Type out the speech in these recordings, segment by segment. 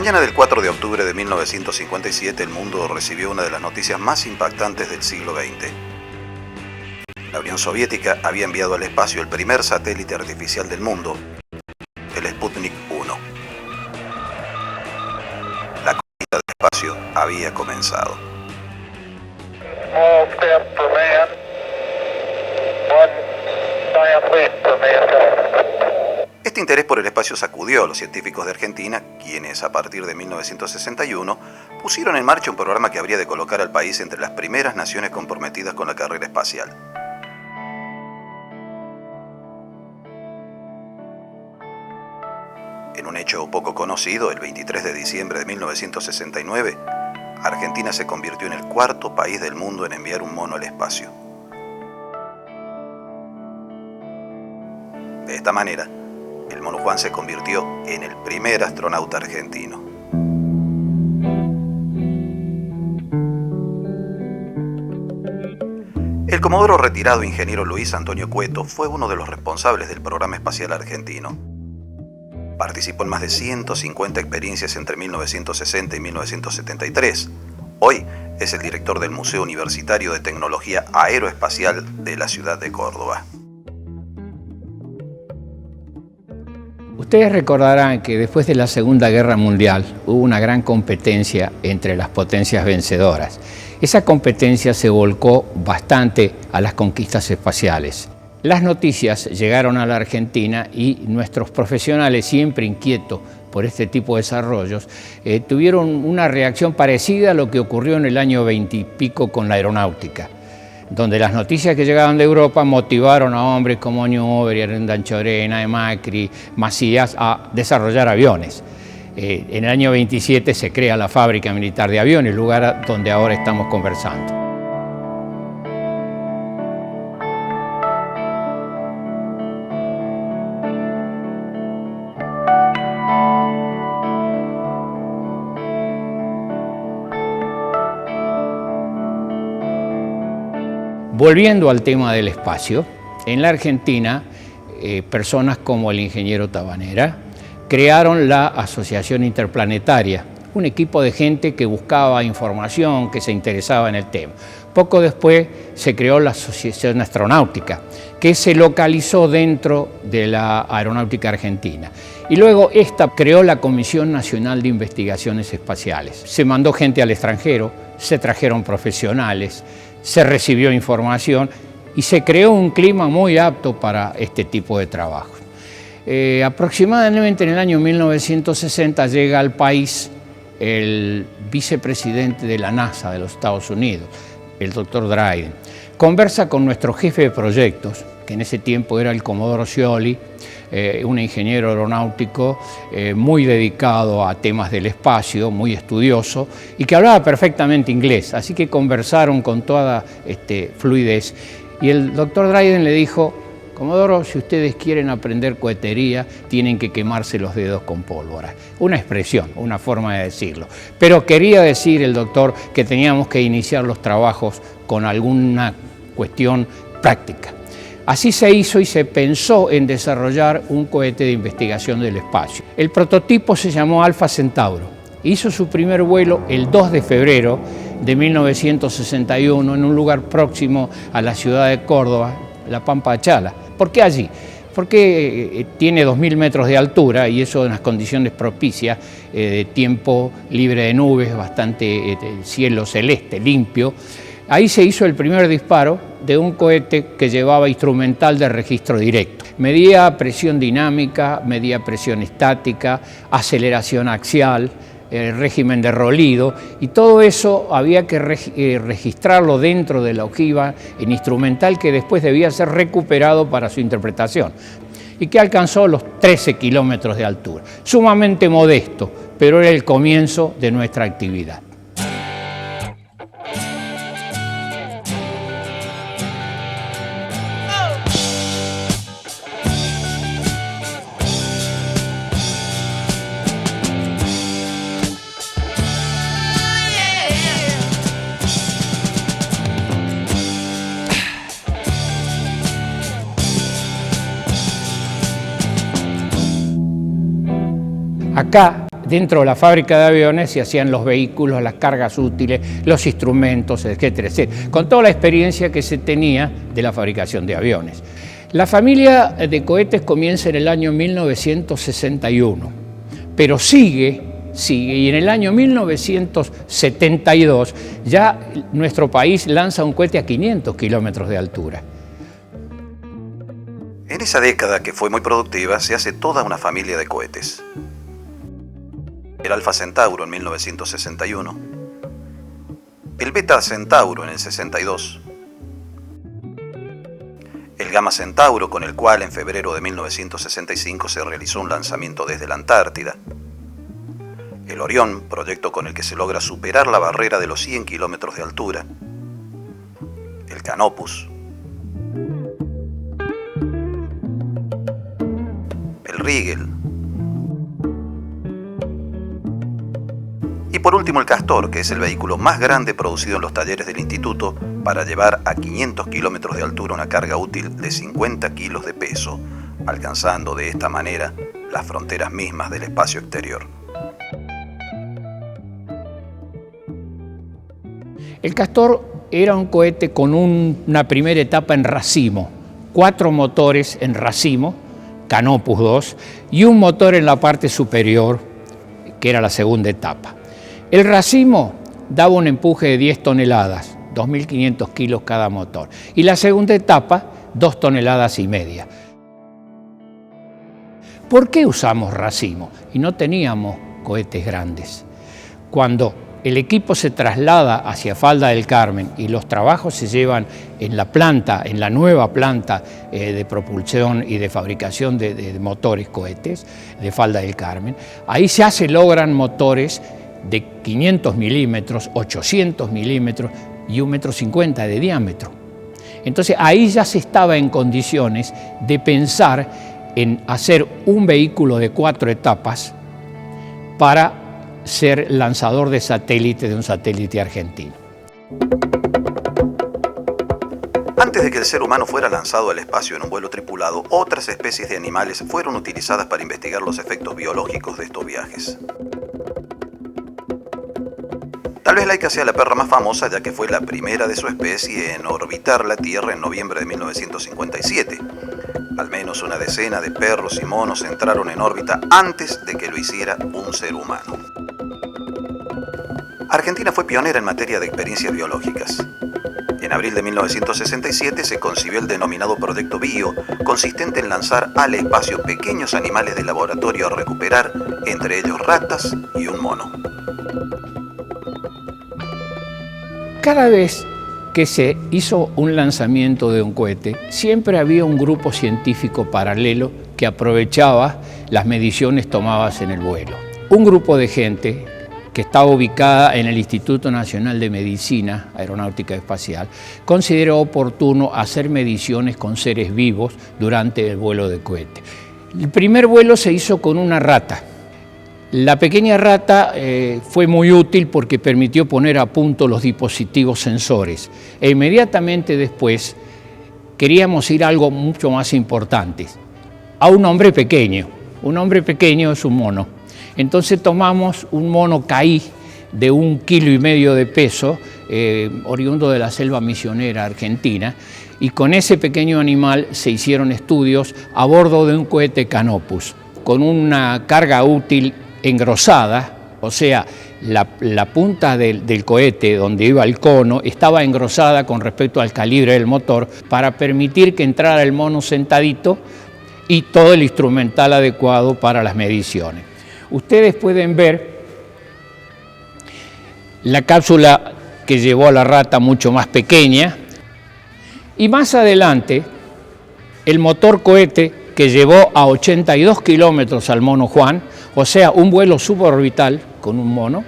mañana del 4 de octubre de 1957, el mundo recibió una de las noticias más impactantes del siglo XX. La Unión Soviética había enviado al espacio el primer satélite artificial del mundo, el Sputnik 1. La conquista del espacio había comenzado. Small step for man, one giant leap for mankind. Este interés por el espacio sacudió a los científicos de Argentina, quienes a partir de 1961 pusieron en marcha un programa que habría de colocar al país entre las primeras naciones comprometidas con la carrera espacial. En un hecho poco conocido, el 23 de diciembre de 1969, Argentina se convirtió en el cuarto país del mundo en enviar un mono al espacio. De esta manera, el Mono Juan se convirtió en el primer astronauta argentino. El comodoro retirado ingeniero Luis Antonio Cueto fue uno de los responsables del programa espacial argentino. Participó en más de 150 experiencias entre 1960 y 1973. Hoy es el director del Museo Universitario de Tecnología Aeroespacial de la ciudad de Córdoba. Ustedes recordarán que después de la Segunda Guerra Mundial hubo una gran competencia entre las potencias vencedoras. Esa competencia se volcó bastante a las conquistas espaciales. Las noticias llegaron a la Argentina y nuestros profesionales, siempre inquietos por este tipo de desarrollos, tuvieron una reacción parecida a lo que ocurrió en el año 20 y pico con la aeronáutica, donde las noticias que llegaban de Europa motivaron a hombres como Newbery, Arendanchorena, Macri, Macías a desarrollar aviones. En el año 27 se crea la Fábrica Militar de Aviones, lugar donde ahora estamos conversando. Volviendo al tema del espacio, en la Argentina, personas como el ingeniero Tabanera crearon la Asociación Interplanetaria, un equipo de gente que buscaba información, que se interesaba en el tema. Poco después se creó la Asociación Astronáutica, que se localizó dentro de la Aeronáutica Argentina. Y luego esta creó la Comisión Nacional de Investigaciones Espaciales. Se mandó gente al extranjero, se trajeron profesionales, se recibió información y se creó un clima muy apto para este tipo de trabajo. Aproximadamente en el año 1960 llega al país el vicepresidente de la NASA de los Estados Unidos, el doctor Dryden. Conversa con nuestro jefe de proyectos, que en ese tiempo era el comodoro Scioli, un ingeniero aeronáutico muy dedicado a temas del espacio, muy estudioso, y que hablaba perfectamente inglés, así que conversaron con toda fluidez. Y el doctor Dryden le dijo: Comodoro, si ustedes quieren aprender cohetería, tienen que quemarse los dedos con pólvora. Una expresión, una forma de decirlo. Pero quería decir el doctor que teníamos que iniciar los trabajos con alguna cuestión práctica. Así se hizo y se pensó en desarrollar un cohete de investigación del espacio. El prototipo se llamó Alfa Centauro. Hizo su primer vuelo el 2 de febrero de 1961 en un lugar próximo a la ciudad de Córdoba, La Pampa de Chala. ¿Por qué allí? Porque tiene 2000 metros de altura y eso en las condiciones propicias, de tiempo libre de nubes, bastante cielo celeste, limpio. Ahí se hizo el primer disparo de un cohete que llevaba instrumental de registro directo. Medía presión dinámica, medía presión estática, aceleración axial, el régimen de rolido, y todo eso había que registrarlo dentro de la ojiva en instrumental que después debía ser recuperado para su interpretación, y que alcanzó los 13 kilómetros de altura. Sumamente modesto, pero era el comienzo de nuestra actividad. Acá dentro de la fábrica de aviones se hacían los vehículos, las cargas útiles, los instrumentos, etcétera, etcétera, con toda la experiencia que se tenía de la fabricación de aviones. La familia de cohetes comienza en el año 1961, pero sigue, y en el año 1972 ya nuestro país lanza un cohete a 500 kilómetros de altura. En esa década, que fue muy productiva, se hace toda una familia de cohetes. El Alfa Centauro en 1961, el Beta Centauro en el 62, el Gamma Centauro, con el cual en febrero de 1965 se realizó un lanzamiento desde la Antártida, el Orión, proyecto con el que se logra superar la barrera de los 100 kilómetros de altura, el Canopus, el Rigel y por último el Castor, que es el vehículo más grande producido en los talleres del instituto para llevar a 500 kilómetros de altura una carga útil de 50 kilos de peso, alcanzando de esta manera las fronteras mismas del espacio exterior. El Castor era un cohete con una primera etapa en racimo, 4 motores en racimo, Canopus 2, y un motor en la parte superior, que era la segunda etapa. El racimo daba un empuje de 10 toneladas, 2.500 kilos cada motor, y la segunda etapa, 2,5 toneladas. ¿Por qué usamos racimo? Y no teníamos cohetes grandes. Cuando el equipo se traslada hacia Falda del Carmen y los trabajos se llevan en la planta, en la nueva planta de propulsión y de fabricación de motores cohetes de Falda del Carmen, ahí ya se logran motores de 500 milímetros, 800 milímetros y 1,50 m de diámetro. Entonces ahí ya se estaba en condiciones de pensar en hacer un vehículo de 4 etapas para ser lanzador de satélite de un satélite argentino. Antes de que el ser humano fuera lanzado al espacio en un vuelo tripulado, otras especies de animales fueron utilizadas para investigar los efectos biológicos de estos viajes. Tal vez Laika sea la perra más famosa, ya que fue la primera de su especie en orbitar la Tierra en noviembre de 1957. Al menos una decena de perros y monos entraron en órbita antes de que lo hiciera un ser humano. Argentina fue pionera en materia de experiencias biológicas. En abril de 1967 se concibió el denominado Proyecto Bio, consistente en lanzar al espacio pequeños animales de laboratorio a recuperar, entre ellos ratas y un mono. Cada vez que se hizo un lanzamiento de un cohete, siempre había un grupo científico paralelo que aprovechaba las mediciones tomadas en el vuelo. Un grupo de gente que estaba ubicada en el Instituto Nacional de Medicina Aeronáutica Espacial, consideró oportuno hacer mediciones con seres vivos durante el vuelo de cohete. El primer vuelo se hizo con una rata. La pequeña rata fue muy útil porque permitió poner a punto los dispositivos sensores. E inmediatamente después queríamos ir a algo mucho más importante, a un hombre pequeño. Un hombre pequeño es un mono. Entonces tomamos un mono caí de 1,5 kilos de peso, oriundo de la selva misionera argentina, y con ese pequeño animal se hicieron estudios a bordo de un cohete Canopus, con una carga útil engrosada, o sea, la punta del cohete donde iba el cono estaba engrosada con respecto al calibre del motor para permitir que entrara el mono sentadito y todo el instrumental adecuado para las mediciones. Ustedes pueden ver la cápsula que llevó a la rata mucho más pequeña y más adelante el motor cohete que llevó a 82 kilómetros al mono Juan, o sea, un vuelo suborbital con un mono,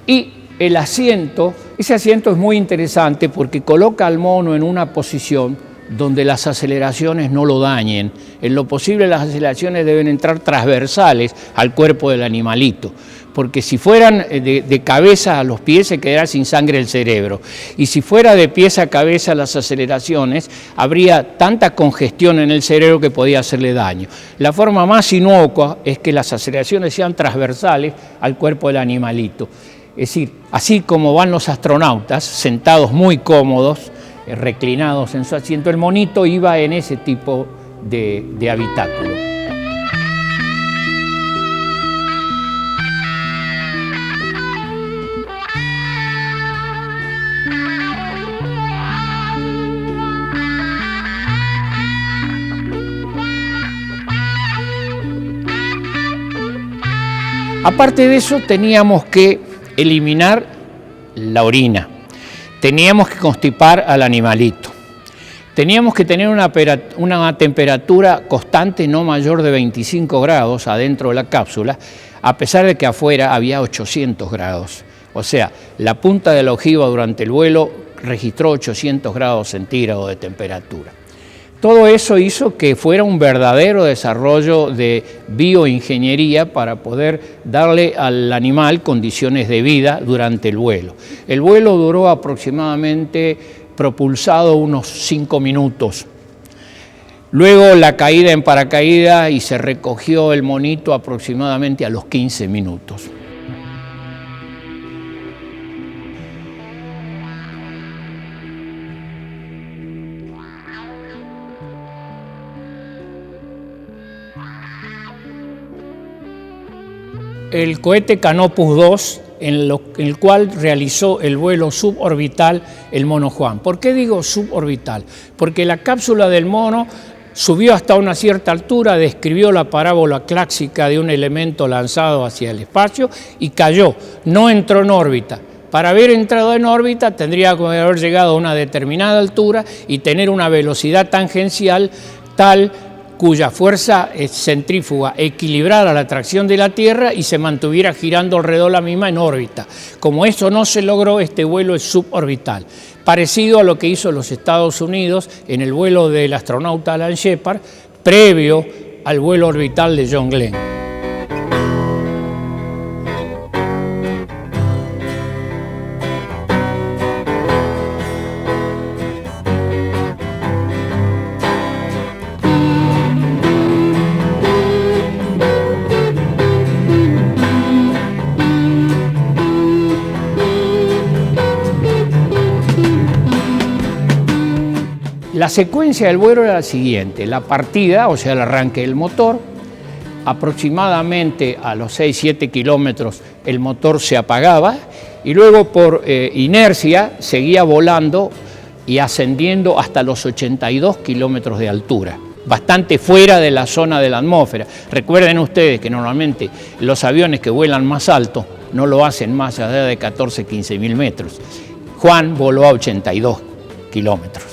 y el asiento, ese asiento es muy interesante porque coloca al mono en una posición donde las aceleraciones no lo dañen. En lo posible las aceleraciones deben entrar transversales al cuerpo del animalito, porque si fueran de cabeza a los pies se quedará sin sangre el cerebro, y si fuera de pies a cabeza las aceleraciones, habría tanta congestión en el cerebro que podía hacerle daño. La forma más inocua es que las aceleraciones sean transversales al cuerpo del animalito. Es decir, así como van los astronautas, sentados muy cómodos, reclinados en su asiento, el monito iba en ese tipo de habitáculo. Aparte de eso, teníamos que eliminar la orina, teníamos que constipar al animalito, teníamos que tener una temperatura constante no mayor de 25 grados adentro de la cápsula, a pesar de que afuera había 800 grados. O sea, la punta de la ojiva durante el vuelo registró 800 grados centígrados de temperatura. Todo eso hizo que fuera un verdadero desarrollo de bioingeniería para poder darle al animal condiciones de vida durante el vuelo. El vuelo duró aproximadamente propulsado unos 5 minutos. Luego la caída en paracaídas y se recogió el monito aproximadamente a los 15 minutos. El cohete Canopus 2, en el cual realizó el vuelo suborbital el mono Juan. ¿Por qué digo suborbital? Porque la cápsula del mono subió hasta una cierta altura, describió la parábola clásica de un elemento lanzado hacia el espacio y cayó, no entró en órbita. Para haber entrado en órbita tendría que haber llegado a una determinada altura y tener una velocidad tangencial tal cuya fuerza centrífuga equilibrara la atracción de la Tierra y se mantuviera girando alrededor de la misma en órbita. Como eso no se logró, este vuelo es suborbital, parecido a lo que hizo los Estados Unidos en el vuelo del astronauta Alan Shepard, previo al vuelo orbital de John Glenn. La secuencia del vuelo era la siguiente: la partida, o sea, el arranque del motor, aproximadamente a los 6-7 kilómetros el motor se apagaba y luego por inercia seguía volando y ascendiendo hasta los 82 kilómetros de altura, bastante fuera de la zona de la atmósfera. Recuerden ustedes que normalmente los aviones que vuelan más alto no lo hacen más allá de 14-15 mil metros. Juan voló a 82 kilómetros.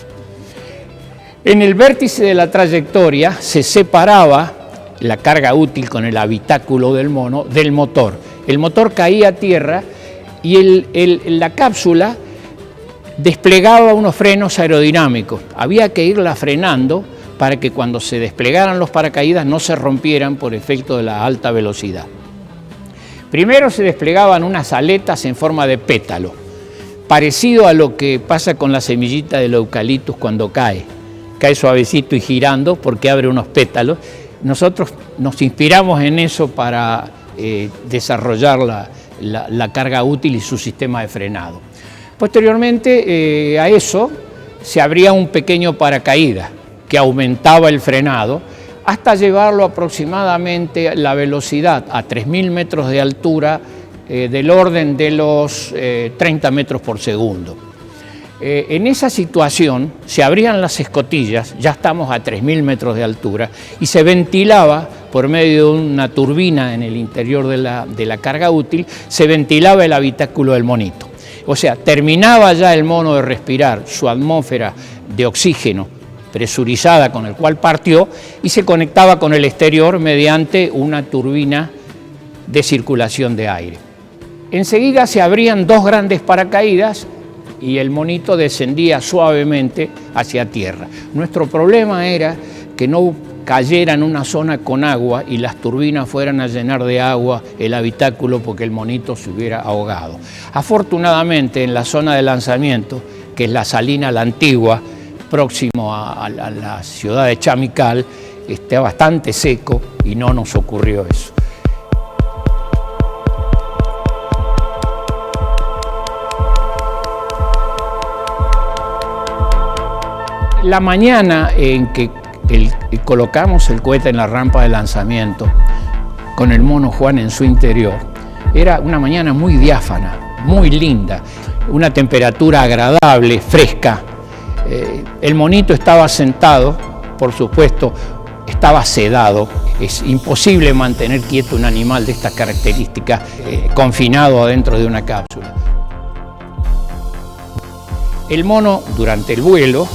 En el vértice de la trayectoria se separaba la carga útil con el habitáculo del mono del motor. El motor caía a tierra y la cápsula desplegaba unos frenos aerodinámicos. Había que irla frenando para que cuando se desplegaran los paracaídas no se rompieran por efecto de la alta velocidad. Primero se desplegaban unas aletas en forma de pétalo, parecido a lo que pasa con la semillita del eucaliptus cuando cae suavecito y girando porque abre unos pétalos. Nosotros nos inspiramos en eso para desarrollar la carga útil y su sistema de frenado. Posteriormente a eso se abría un pequeño paracaídas que aumentaba el frenado hasta llevarlo aproximadamente la velocidad a 3.000 metros de altura del orden de los 30 metros por segundo. En esa situación se abrían las escotillas, ya estamos a 3.000 metros de altura, y se ventilaba por medio de una turbina en el interior de la carga útil, se ventilaba el habitáculo del monito. O sea, terminaba ya el mono de respirar su atmósfera de oxígeno presurizada con el cual partió y se conectaba con el exterior mediante una turbina de circulación de aire. Enseguida se abrían dos grandes paracaídas y el monito descendía suavemente hacia tierra. Nuestro problema era que no cayera en una zona con agua y las turbinas fueran a llenar de agua el habitáculo porque el monito se hubiera ahogado. Afortunadamente, en la zona de lanzamiento, que es la Salina La Antigua, próximo a la ciudad de Chamical, está bastante seco y no nos ocurrió eso. La mañana en que colocamos el cohete en la rampa de lanzamiento, con el mono Juan en su interior, era una mañana muy diáfana, muy linda, una temperatura agradable, fresca. El monito estaba sentado, por supuesto, estaba sedado. Es imposible mantener quieto un animal de estas características confinado adentro de una cápsula. El mono, durante el vuelo,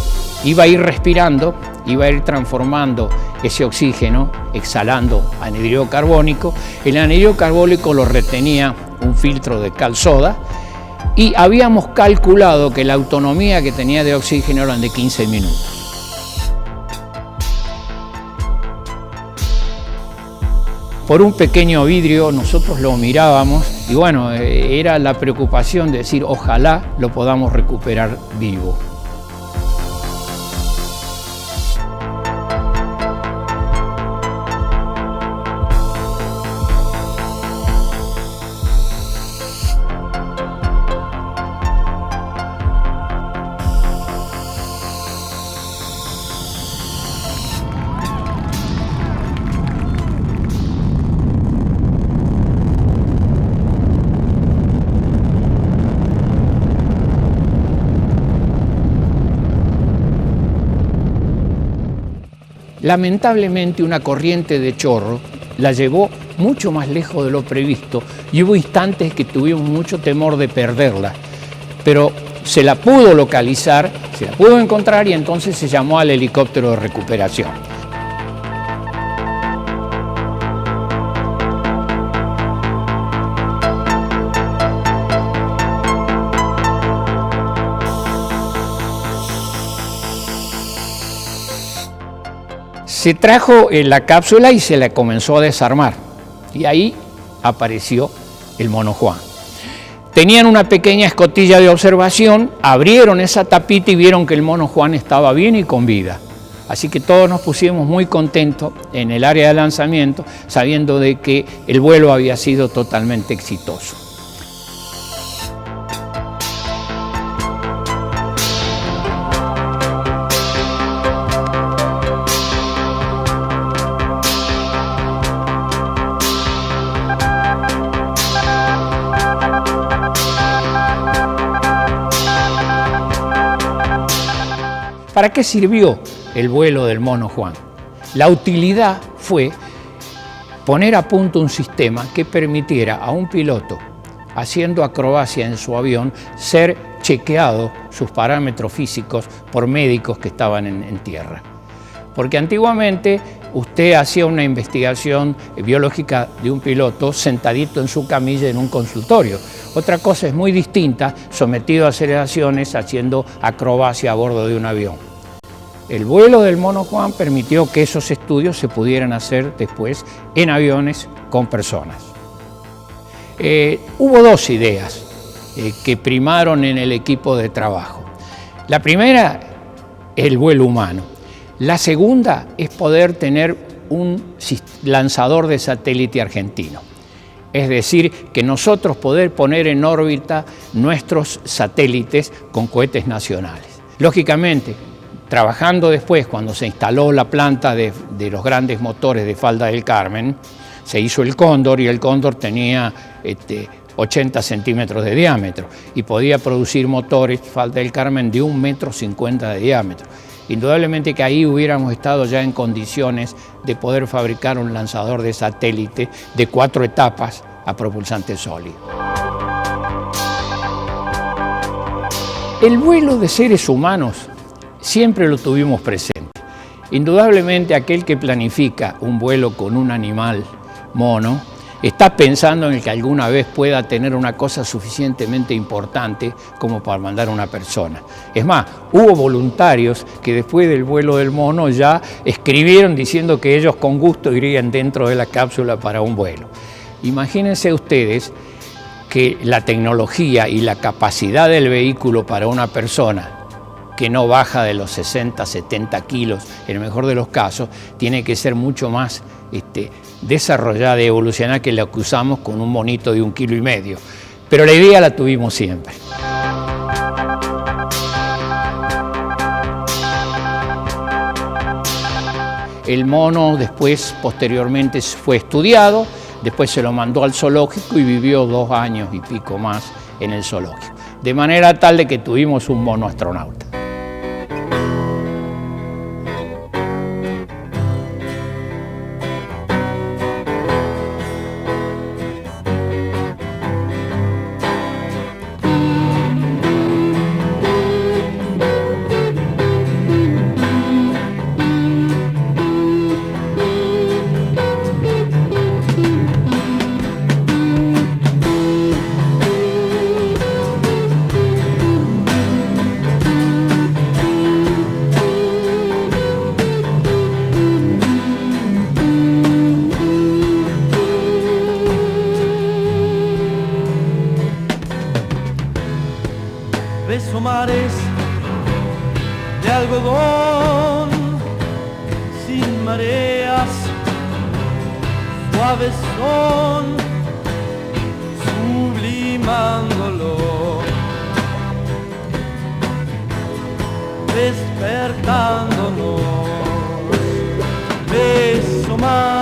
iba a ir respirando, iba a ir transformando ese oxígeno, exhalando anhídrido carbónico. El anhídrido carbónico lo retenía un filtro de cal soda y habíamos calculado que la autonomía que tenía de oxígeno eran de 15 minutos. Por un pequeño vidrio nosotros lo mirábamos y bueno, era la preocupación de decir ojalá lo podamos recuperar vivo. Lamentablemente una corriente de chorro la llevó mucho más lejos de lo previsto y hubo instantes que tuvimos mucho temor de perderla, pero se la pudo localizar, se la pudo encontrar y entonces se llamó al helicóptero de recuperación. Se trajo en la cápsula y se la comenzó a desarmar y ahí apareció el mono Juan. Tenían una pequeña escotilla de observación, abrieron esa tapita y vieron que el mono Juan estaba bien y con vida. Así que todos nos pusimos muy contentos en el área de lanzamiento sabiendo de que el vuelo había sido totalmente exitoso. ¿Para qué sirvió el vuelo del mono Juan? La utilidad fue poner a punto un sistema que permitiera a un piloto haciendo acrobacia en su avión ser chequeado sus parámetros físicos por médicos que estaban en tierra. Porque antiguamente usted hacía una investigación biológica de un piloto sentadito en su camilla en un consultorio. Otra cosa es muy distinta, sometido a aceleraciones, haciendo acrobacia a bordo de un avión. El vuelo del mono Juan permitió que esos estudios se pudieran hacer después en aviones con personas. Hubo dos ideas que primaron en el equipo de trabajo. La primera, el vuelo humano. La segunda es poder tener un lanzador de satélite argentino. Es decir, que nosotros poder poner en órbita nuestros satélites con cohetes nacionales. Lógicamente, trabajando después, cuando se instaló la planta de los grandes motores de Falda del Carmen, se hizo el Cóndor y el Cóndor tenía 80 centímetros de diámetro y podía producir motores Falda del Carmen de 1,50 m de diámetro. Indudablemente que ahí hubiéramos estado ya en condiciones de poder fabricar un lanzador de satélite de 4 etapas a propulsante sólido. El vuelo de seres humanos siempre lo tuvimos presente. Indudablemente aquel que planifica un vuelo con un animal mono está pensando en el que alguna vez pueda tener una cosa suficientemente importante como para mandar a una persona. Es más, hubo voluntarios que después del vuelo del mono ya escribieron diciendo que ellos con gusto irían dentro de la cápsula para un vuelo. Imagínense ustedes que la tecnología y la capacidad del vehículo para una persona que no baja de los 60, 70 kilos, en el mejor de los casos, tiene que ser mucho más desarrollada y evolucionada que la que usamos con un monito de 1,5 kilos. Pero la idea la tuvimos siempre. El mono después, posteriormente, fue estudiado, después se lo mandó al zoológico y vivió 2 años y pico más en el zoológico. De manera tal de que tuvimos un mono astronauta. Beso mares de algodón sin mareas, suaves son, sublimándolo, despertándonos. Beso mares